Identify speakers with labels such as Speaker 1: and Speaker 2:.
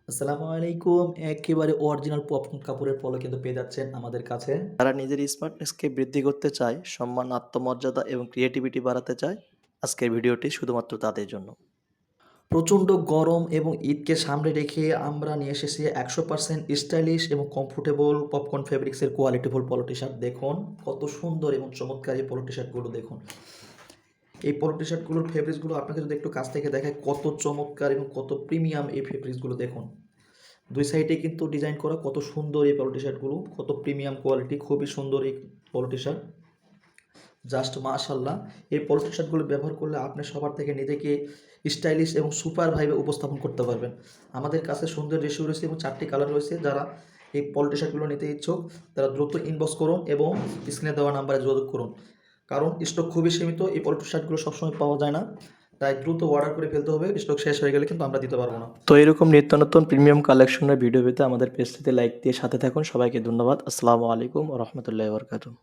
Speaker 1: আসসালামু আলাইকুম। একেবারে অরিজিনাল পপকর্ন কাপড়ের পলো কিন্তু পেয়ে যাচ্ছেন আমাদের কাছে।
Speaker 2: যারা নিজের স্মার্টনেসকে বৃদ্ধি করতে চায়, সম্মান, আত্মমর্যাদা এবং ক্রিয়েটিভিটি বাড়াতে চায়, আজকের ভিডিওটি শুধুমাত্র তাদের জন্য।
Speaker 1: প্রচণ্ড গরম এবং ঈদকে সামনে রেখে আমরা নিয়ে এসেছি 100% স্টাইলিশ এবং কমফোর্টেবল পপকর্ন ফেব্রিক্সের কোয়ালিটিফুল পলো টি-শার্ট। দেখুন কত সুন্দর এবং চমৎকার এই পলো টি-শার্টগুলো দেখুন। এই পলো টি-শার্টগুলোর ফেব্রিক্সগুলো আপনাকে যদি একটু কাছ থেকে দেখায় কত চমৎকার এবং কত প্রিমিয়াম এই ফেব্রিক্সগুলো দেখুন। ২ সাইডে কিন্তু ডিজাইন করা কত সুন্দর এই পলো টি-শার্টগুলো, কত প্রিমিয়াম কোয়ালিটি, খুবই সুন্দর এই পলো টি-শার্ট। জাস্ট মাশাআল্লাহ! এই পলো টি-শার্টগুলো ব্যবহার করলে আপনি সবার থেকে নিজেকে স্টাইলিশ এবং সুপার ভাইবে উপস্থাপন করতে পারবেন। আমাদের কাছে সুন্দর রেশিও রয়েছে এবং ৪ টি কালার রয়েছে। যারা এই পলো টি-শার্টগুলো নিতে ইচ্ছুক তারা দ্রুত ইনবক্স করুন এবং স্ক্রিনে দেওয়া নাম্বারে যোগাযোগ করুন। কারণ স্টক খুবই সীমিত। এই পলো টি-শার্টগুলো সবসময় পাওয়া যায় না। তাই দ্রুত অর্ডার করে ফেলতে হবে। স্টক শেষ হয়ে গেলে কিন্তু আমরা দিতে পারব না।
Speaker 2: তো এরকম নিত্য নতুন প্রিমিয়াম কালেকশনের ভিডিও পেতে আমাদের পেজটিতে লাইক দিয়ে সাথে থাকুন। সবাইকে ধন্যবাদ। আসসালামু আলাইকুম ওয়া রাহমাতুল্লাহি ওয়া বারাকাতুহু।